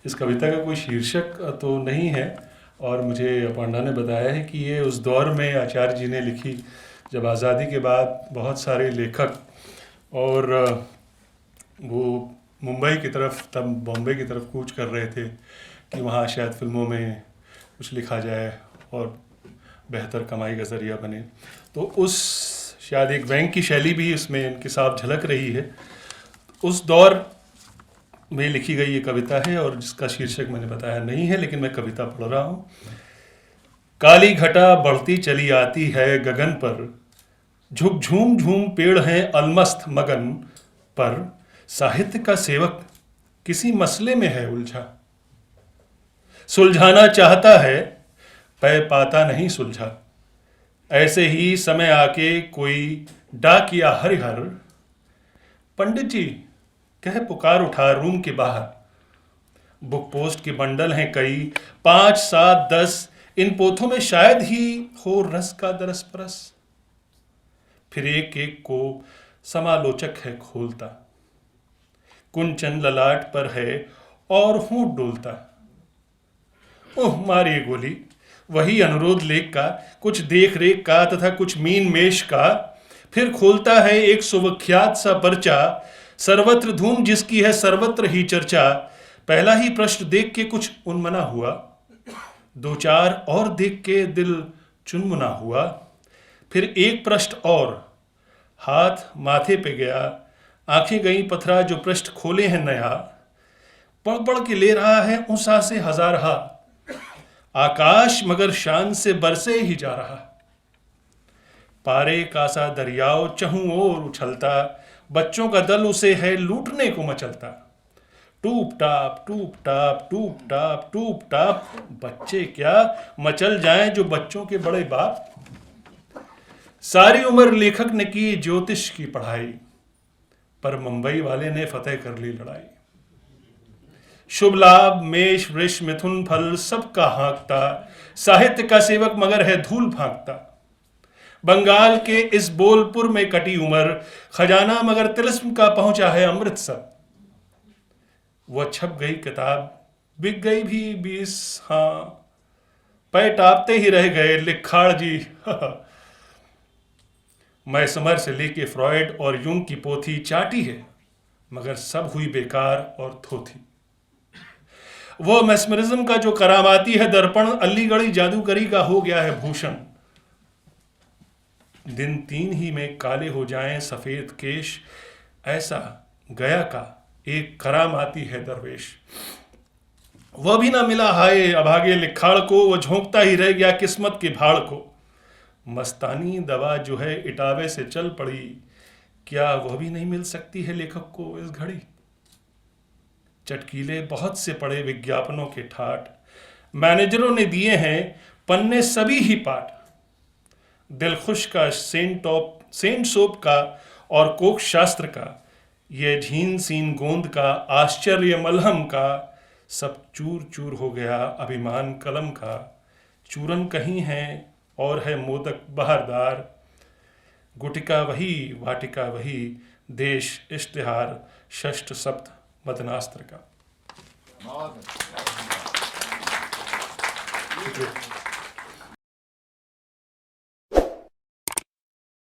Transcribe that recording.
इस कविता का कोई शीर्षक तो नहीं है, और मुझे अपर्णा ने बताया है कि ये उस दौर में आचार्य जी ने लिखी जब आज़ादी के बाद बहुत सारे लेखक और वो मुंबई की तरफ, तब बॉम्बे की तरफ कूच कर रहे थे कि वहाँ शायद फिल्मों में कुछ लिखा जाए और बेहतर कमाई का ज़रिया बने। तो उस शायद एक बैंक की शैली भी इसमें इनकी साफ झलक रही है। उस दौर में लिखी गई ये कविता है, और जिसका शीर्षक मैंने बताया नहीं है, लेकिन मैं कविता पढ़ रहा हूँ। काली घटा बढ़ती चली आती है गगन पर, झुक झूम झूम पेड़ हैं अलमस्त मगन पर। साहित्य का सेवक किसी मसले में है उलझा, सुलझाना चाहता है पै पाता नहीं सुलझा। ऐसे ही समय आके कोई डाकिया हरिहर, पंडित जी कह पुकार उठा रूम के बाहर। बुक पोस्ट के बंडल हैं कई, 5, 7, 10, इन पोथों में शायद ही हो रस का दरस परस। फिर एक एक को समालोचक है खोलता, कुंचन ललाट पर है और होंठ डोलता। ओह मारिए गोली, वही अनुरोध लेख का, कुछ देख रेख का तथा कुछ मीन मेष का। फिर खोलता है एक सुविख्यात सा पर्चा, सर्वत्र धूम जिसकी है सर्वत्र ही चर्चा। पहला ही प्रश्न देख के कुछ उन्मना हुआ, 2-4 और देख के दिल चुनमुना हुआ। फिर एक प्रश्न और, हाथ माथे पे गया, आंखें गई पथरा जो पृष्ठ खोले हैं नया। पढ़ पढ़ के ले रहा है ऊंसा से हजारहा, आकाश मगर शान से बरसे ही जा रहा। पारे का सा दरियाओ चहुं ओर उछलता, बच्चों का दल उसे है लूटने को मचलता। टूप टाप टूप टाप टूप टाप टूप टाप, बच्चे क्या मचल जाएं जो बच्चों के बड़े बाप। सारी उम्र लेखक ने की ज्योतिष की पढ़ाई, पर मुंबई वाले ने फतेह कर ली लड़ाई। शुभ लाभ मेष वृष मिथुन फल सबका हाँकता, साहित्य का सेवक मगर है धूल फांकता। बंगाल के इस बोलपुर में कटी उम्र, खजाना मगर तिलिस्म का पहुंचा है अमृतसर। वह छप गई किताब बिक गई भी 20, हाँ पै टापते ही रह गए लिखाड़ जी। मैं समर से लेके फ्रॉइड और यूंग की पोथी चाटी है, मगर सब हुई बेकार और थोथी। वो मैस्मरिज्म का जो करामाती है दर्पण, अलीगढ़ी जादूगरी का हो गया है भूषण। दिन 3 ही में काले हो जाएं सफेद केश, ऐसा गया का एक करामाती है दरवेश। वह भी ना मिला हाय अभागे लिखाड़ को, वो झोंकता ही रह गया किस्मत के भाड़ को। मस्तानी दवा जो है इटावे से चल पड़ी, क्या वह भी नहीं मिल सकती है लेखक को इस घड़ी। चटकीले बहुत से पड़े विज्ञापनों के ठाट, मैनेजरों ने दिए हैं पन्ने सभी ही पाठ। दिलखुश का सेंट सोप का और कोक शास्त्र का, ये झीन सीन गोंद का आश्चर्य मलहम का, सब चूर चूर हो गया अभिमान कलम का। चूरन कहीं है और है मोदक बहारदार, गुटिका वही वाटिका वही, देश इश्तिहार षष्ठ सप्त मदनास्त्र का।